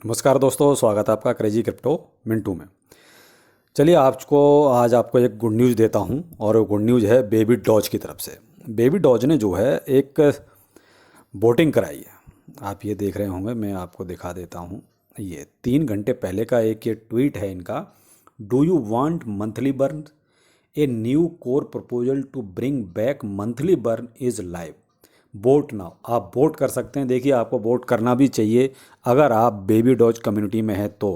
नमस्कार दोस्तों, स्वागत है आपका क्रेजी क्रिप्टो मिंटू में। चलिए आज आपको एक गुड न्यूज़ देता हूं और वो गुड न्यूज़ है बेबी डॉज की तरफ से। बेबी डॉज ने जो है एक वोटिंग कराई है। आप ये देख रहे होंगे, मैं आपको दिखा देता हूं। ये 3 घंटे पहले का एक ये ट्वीट है इनका। Do you want monthly burn? A new core proposal to bring back monthly burn is live. Vote now. आप वोट कर सकते हैं। देखिए, आपको वोट करना भी चाहिए अगर आप बेबी डॉज कम्युनिटी में हैं तो।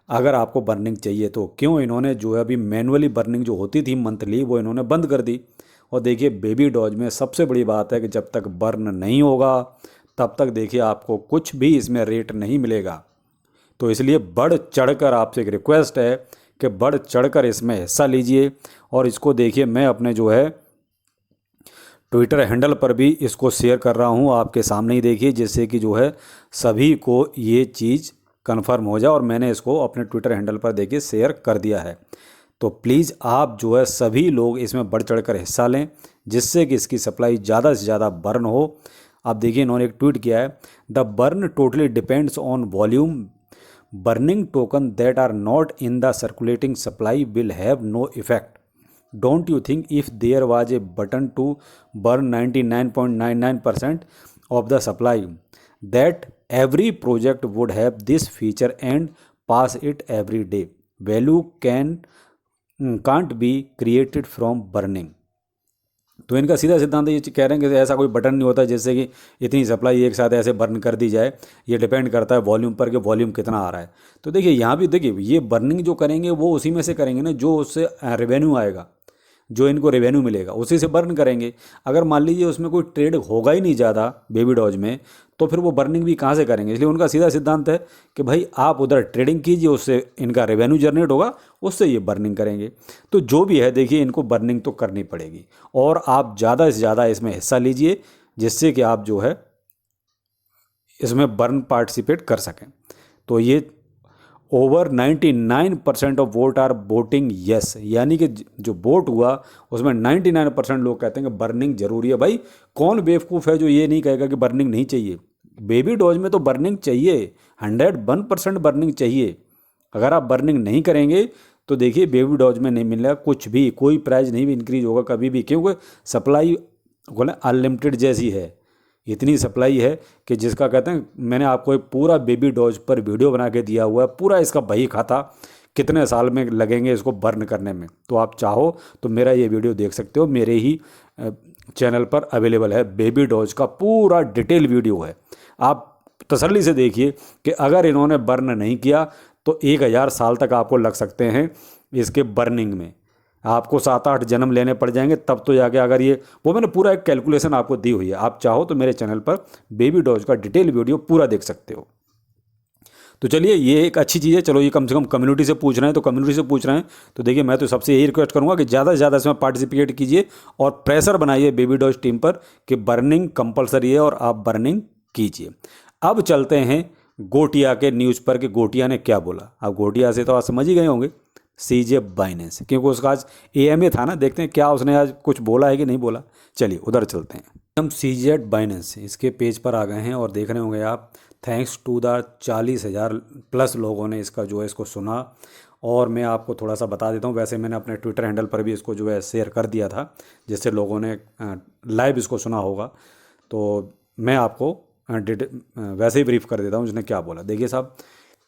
अगर आपको बर्निंग चाहिए तो क्यों इन्होंने जो है अभी मैनुअली बर्निंग जो होती थी मंथली, वो इन्होंने बंद कर दी। और देखिए, बेबी डॉज में सबसे बड़ी बात है कि जब तक बर्न नहीं होगा तब तक देखिए आपको कुछ भी इसमें रेट नहीं मिलेगा। तो इसलिए बढ़ चढ़कर आपसे एक रिक्वेस्ट है कि बढ़ चढ़कर इसमें हिस्सा लीजिए। और इसको देखिए, मैं अपने जो है ट्विटर हैंडल पर भी इसको शेयर कर रहा हूँ आपके सामने ही। देखिए, जिससे कि जो है सभी को ये चीज़ कन्फर्म हो जाए। और मैंने इसको अपने ट्विटर हैंडल पर देखिए शेयर कर दिया है। तो प्लीज़ आप जो है सभी लोग इसमें बढ़ चढ़कर हिस्सा लें, जिससे कि इसकी सप्लाई ज़्यादा से ज़्यादा बर्न हो। आप देखिए, इन्होंने एक ट्वीट किया है, the burn totally depends on volume. Burning token that are not in the circulating supply will have no effect. Don't you think if there was a button to burn 99.99% of the supply, that every project would have this feature and pass it every day? Value can't be created from burning. तो इनका सीधा सिद्धांत ये कह रहे हैं कि ऐसा कोई बटन नहीं होता जिससे कि इतनी सप्लाई एक साथ ऐसे बर्न कर दी जाए। ये डिपेंड करता है वॉल्यूम पर कि वॉल्यूम कितना आ रहा है। तो देखिए, यहाँ भी देखिए, ये बर्निंग जो करेंगे वो उसी में से करेंगे ना जो उससे रेवेन्यू आएगा, जो इनको रेवेन्यू मिलेगा उसी से बर्न करेंगे। अगर मान लीजिए उसमें कोई ट्रेड होगा ही नहीं ज़्यादा बेबी डॉज में, तो फिर वो बर्निंग भी कहाँ से करेंगे। इसलिए उनका सीधा सिद्धांत है कि भाई आप उधर ट्रेडिंग कीजिए, उससे इनका रेवेन्यू जनरेट होगा, उससे ये बर्निंग करेंगे। तो जो भी है देखिए, इनको बर्निंग तो करनी पड़ेगी और आप ज़्यादा से ज़्यादा इसमें हिस्सा लीजिए, जिससे कि आप जो है इसमें बर्न पार्टिसिपेट कर सकें। तो ये over 99% of vote are voting yes, यानी कि जो वोट हुआ उसमें 99% लोग कहते हैं कि बर्निंग जरूरी है। भाई कौन बेवकूफ़ है जो ये नहीं कहेगा कि बर्निंग नहीं चाहिए। बेबी डॉज में तो बर्निंग चाहिए, 101% बर्निंग चाहिए। अगर आप बर्निंग नहीं करेंगे तो देखिए बेबी डॉज में नहीं मिलेगा कुछ भी, कोई प्राइस नहीं भी इंक्रीज होगा कभी भी, क्योंकि सप्लाई बोले अनलिमिटेड जैसी है। इतनी सप्लाई है कि जिसका कहते हैं, मैंने आपको एक पूरा बेबी डॉज पर वीडियो बना के दिया हुआ है, पूरा इसका बही खाता कितने साल में लगेंगे इसको बर्न करने में। तो आप चाहो तो मेरा ये वीडियो देख सकते हो, मेरे ही चैनल पर अवेलेबल है। बेबी डॉज का पूरा डिटेल वीडियो है, आप तसल्ली से देखिए कि अगर इन्होंने बर्न नहीं किया तो 1000 साल तक आपको लग सकते हैं इसके बर्निंग में। आपको 7-8 जन्म लेने पड़ जाएंगे तब तो जाके, अगर ये वो मैंने पूरा एक कैलकुलेशन आपको दी हुई है। आप चाहो तो मेरे चैनल पर बेबी डॉज का डिटेल वीडियो पूरा देख सकते हो। तो चलिए, ये एक अच्छी चीज़ है। चलो, ये कम से कम कम्युनिटी से पूछ रहे हैं, तो कम्युनिटी से पूछ रहे हैं तो देखिए, मैं तो सबसे यही रिक्वेस्ट करूंगा कि ज़्यादा से ज़्यादा इसमें पार्टिसिपेट कीजिए और प्रेशर बनाइए बेबी डॉज टीम पर कि बर्निंग कंपलसरी है और आप बर्निंग कीजिए। अब चलते हैं गोटिया के न्यूज़ पर कि गोटिया ने क्या बोला। अब गोटिया से तो आप समझ ही गए होंगे, सीजे बाइनेंस, क्योंकि उसका आज एएमए था ना। देखते हैं क्या उसने आज कुछ बोला है कि नहीं बोला। चलिए उधर चलते हैं। हम सीजेड बाइनेंस इसके पेज पर आ गए हैं और देख रहे होंगे आप, थैंक्स टू द 40,000 प्लस लोगों ने इसका जो है इसको सुना। और मैं आपको थोड़ा सा बता देता हूँ, वैसे मैंने अपने ट्विटर हैंडल पर भी इसको जो है शेयर कर दिया था, जिससे लोगों ने लाइव इसको सुना होगा। तो मैं आपको वैसे ही ब्रीफ कर देता हूँ उसने क्या बोला। देखिए साहब,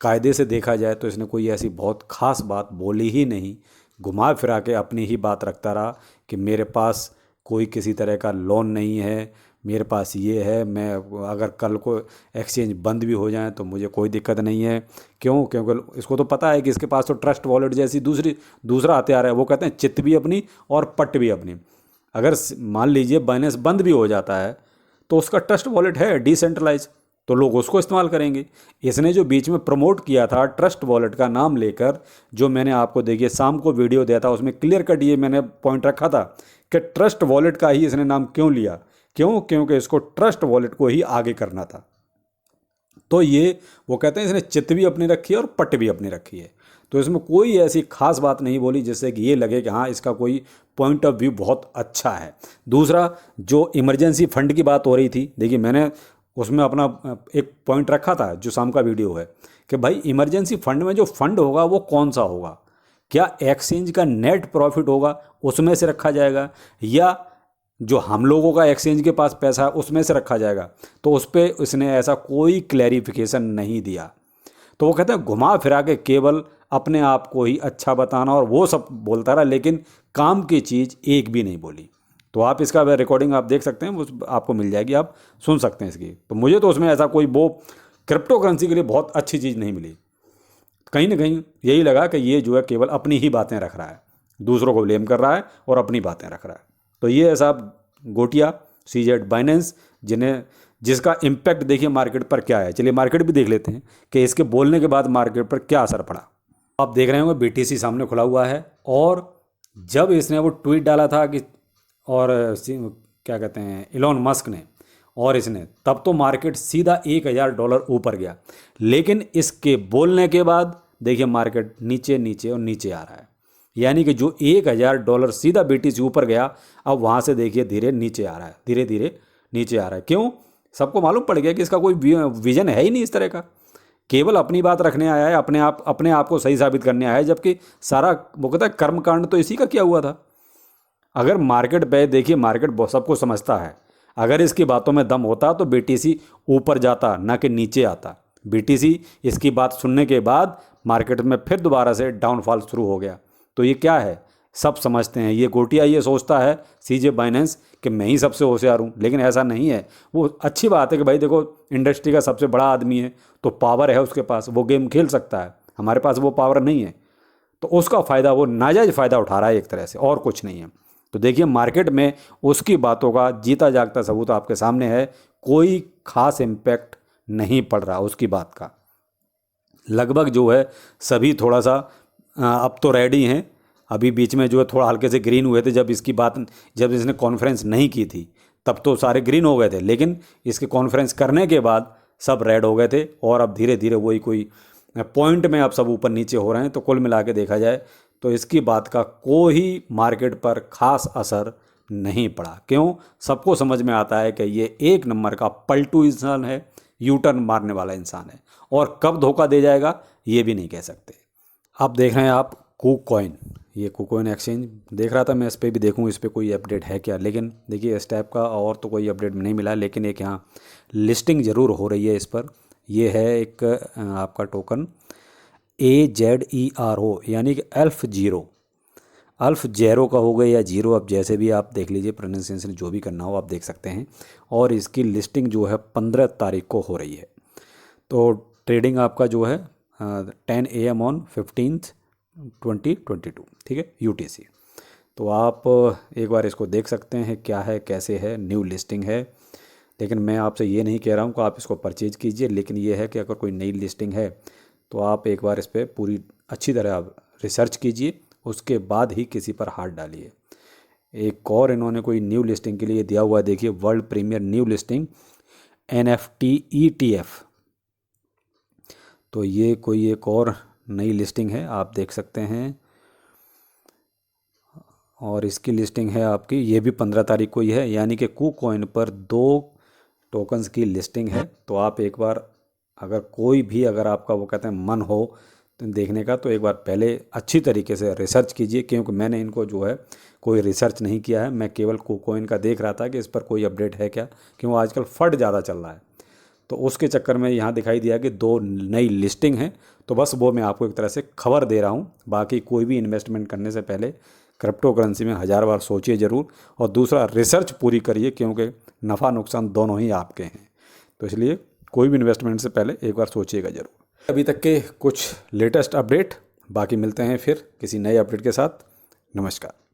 कायदे से देखा जाए तो इसने कोई ऐसी बहुत ख़ास बात बोली ही नहीं, घुमा फिरा के अपनी ही बात रखता रहा कि मेरे पास कोई किसी तरह का लोन नहीं है, मेरे पास ये है, मैं अगर कल को एक्सचेंज बंद भी हो जाए तो मुझे कोई दिक्कत नहीं है। क्यों? क्योंकि इसको तो पता है कि इसके पास तो ट्रस्ट वॉलेट जैसी दूसरा हथियार है। वो कहते हैं चित भी अपनी और पट भी अपनी। अगर मान लीजिए बाइनेंस बंद भी हो जाता है तो उसका ट्रस्ट वॉलेट है डिसेंट्रलाइज, तो लोग उसको इस्तेमाल करेंगे। इसने जो बीच में प्रमोट किया था ट्रस्ट वॉलेट का नाम लेकर, जो मैंने आपको देखिए शाम को वीडियो दिया था, उसमें क्लियर कट ये मैंने पॉइंट रखा था कि ट्रस्ट वॉलेट का ही इसने नाम क्यों लिया। क्यों? क्योंकि इसको ट्रस्ट वॉलेट को ही आगे करना था। तो ये वो कहते हैं इसने चित भी अपनी रखी है और पट भी अपनी रखी है। तो इसमें कोई ऐसी खास बात नहीं बोली जिससे कि ये लगे कि हाँ इसका कोई पॉइंट ऑफ व्यू बहुत अच्छा है। दूसरा, जो इमरजेंसी फंड की बात हो रही थी, देखिए मैंने उसमें अपना एक पॉइंट रखा था जो शाम का वीडियो है कि भाई इमरजेंसी फंड में जो फंड होगा वो कौन सा होगा, क्या एक्सचेंज का नेट प्रॉफिट होगा उसमें से रखा जाएगा, या जो हम लोगों का एक्सचेंज के पास पैसा है उसमें से रखा जाएगा। तो उस पर उसने ऐसा कोई क्लैरिफिकेशन नहीं दिया। तो वो कहते हैं घुमा फिरा के केवल अपने आप को ही अच्छा बताना और वो सब बोलता रहा, लेकिन काम की चीज़ एक भी नहीं बोली। तो आप इसका रिकॉर्डिंग आप देख सकते हैं, उस आपको मिल जाएगी, आप सुन सकते हैं इसकी। तो मुझे तो उसमें ऐसा कोई वो क्रिप्टो करेंसी के लिए बहुत अच्छी चीज़ नहीं मिली। कहीं ना कहीं यही लगा कि ये जो है केवल अपनी ही बातें रख रहा है, दूसरों को ब्लेम कर रहा है और अपनी बातें रख रहा है। तो ये है साहब गोटिया, सीजेड, बाइनेंस, जिसका इम्पैक्ट देखिए मार्केट पर क्या है। चलिए मार्केट भी देख लेते हैं कि इसके बोलने के बाद मार्केट पर क्या असर पड़ा। आप देख रहे होंगे बीटीसी सामने खुला हुआ है, और जब इसने वो ट्वीट डाला था कि और क्या कहते हैं इलॉन मस्क ने, और इसने, तब तो मार्केट सीधा $1000 ऊपर गया। लेकिन इसके बोलने के बाद देखिए मार्केट नीचे नीचे और नीचे आ रहा है। यानी कि जो $1000 सीधा बीटीसी ऊपर गया, अब वहाँ से देखिए धीरे नीचे आ रहा है, धीरे धीरे नीचे आ रहा है। क्यों? सबको मालूम पड़ गया कि इसका कोई विजन है ही नहीं इस तरह का, केवल अपनी बात रखने आया है, अपने आप को सही साबित करने आया है। जबकि सारा वो कहता है कर्मकांड तो इसी का किया हुआ था। अगर मार्केट पे देखिए, मार्केट सबको समझता है, अगर इसकी बातों में दम होता तो बीटीसी ऊपर जाता ना कि नीचे आता। बीटीसी इसकी बात सुनने के बाद मार्केट में फिर दोबारा से डाउनफॉल शुरू हो गया। तो ये क्या है, सब समझते हैं। ये गोटिया ये सोचता है सीजे बाइनेंस कि मैं ही सबसे होशियार हूँ, लेकिन ऐसा नहीं है। वो अच्छी बात है कि भाई देखो इंडस्ट्री का सबसे बड़ा आदमी है तो पावर है उसके पास, वो गेम खेल सकता है, हमारे पास वो पावर नहीं है। तो उसका फ़ायदा, वो नाजायज़ फ़ायदा उठा रहा है एक तरह से, और कुछ नहीं है। तो देखिए मार्केट में उसकी बातों का जीता जागता सबूत आपके सामने है। कोई खास इम्पैक्ट नहीं पड़ रहा उसकी बात का। लगभग जो है सभी थोड़ा सा अब तो रेडी हैं। अभी बीच में जो है थोड़ा हल्के से ग्रीन हुए थे जब इसने कॉन्फ्रेंस नहीं की थी, तब तो सारे ग्रीन हो गए थे। लेकिन इसके कॉन्फ्रेंस करने के बाद सब रेड हो गए थे, और अब धीरे धीरे वही कोई पॉइंट में अब सब ऊपर नीचे हो रहे हैं। तो कुल मिला के देखा जाए तो इसकी बात का कोई मार्केट पर खास असर नहीं पड़ा। क्यों? सबको समझ में आता है कि ये एक नंबर का पलटू इंसान है, यू टर्न मारने वाला इंसान है, और कब धोखा दे जाएगा ये भी नहीं कह सकते। आप देख रहे हैं आप KuCoin, ये KuCoin एक्सचेंज देख रहा था मैं, इस पर भी देखूँ इस पर कोई अपडेट है क्या। लेकिन देखिए इस टाइप का और तो कोई अपडेट नहीं मिला, लेकिन एक यहाँ लिस्टिंग ज़रूर हो रही है इस पर। ये है एक आपका टोकन AZERO, यानी कि अल्फ जेरो का हो गया या जीरो, अब जैसे भी आप देख लीजिए, प्रोनाउंसिएशन जो भी करना हो आप देख सकते हैं। और इसकी लिस्टिंग जो है 15 तारीख को हो रही है। तो ट्रेडिंग आपका जो है 10 AM ऑन 15th 2022, ठीक है, UTC। तो आप एक बार इसको देख सकते हैं क्या है कैसे है, न्यू लिस्टिंग है। लेकिन मैं आपसे ये नहीं कह रहा हूँ कि आप इसको परचेज कीजिए, लेकिन ये है कि अगर कोई नई लिस्टिंग है तो आप एक बार इस पर पूरी अच्छी तरह आप रिसर्च कीजिए, उसके बाद ही किसी पर हाथ डालिए। एक और इन्होंने कोई न्यू लिस्टिंग के लिए दिया हुआ है, देखिए world premier new listing NFT ETF। तो ये कोई एक और नई लिस्टिंग है, आप देख सकते हैं। और इसकी लिस्टिंग है आपकी, ये भी 15 तारीख को ही है। यानी कि KuCoin पर 2 टोकन्स की लिस्टिंग है। तो आप एक बार अगर कोई भी, अगर आपका वो कहते हैं मन हो तो देखने का, तो एक बार पहले अच्छी तरीके से रिसर्च कीजिए। क्योंकि मैंने इनको जो है कोई रिसर्च नहीं किया है, मैं केवल KuCoin का देख रहा था कि इस पर कोई अपडेट है क्या, क्योंकि आजकल फट ज़्यादा चल रहा है। तो उसके चक्कर में यहाँ दिखाई दिया कि 2 नई लिस्टिंग हैं। तो बस वो मैं आपको एक तरह से खबर दे रहा हूँ। बाकी कोई भी इन्वेस्टमेंट करने से पहले क्रिप्टो करेंसी में 1000 बार सोचिए ज़रूर, और दूसरा रिसर्च पूरी करिए, क्योंकि नफ़ा नुकसान दोनों ही आपके हैं। तो इसलिए कोई भी इन्वेस्टमेंट से पहले एक बार सोचिएगा ज़रूर। अभी तक के कुछ लेटेस्ट अपडेट, बाकी मिलते हैं फिर किसी नए अपडेट के साथ। नमस्कार।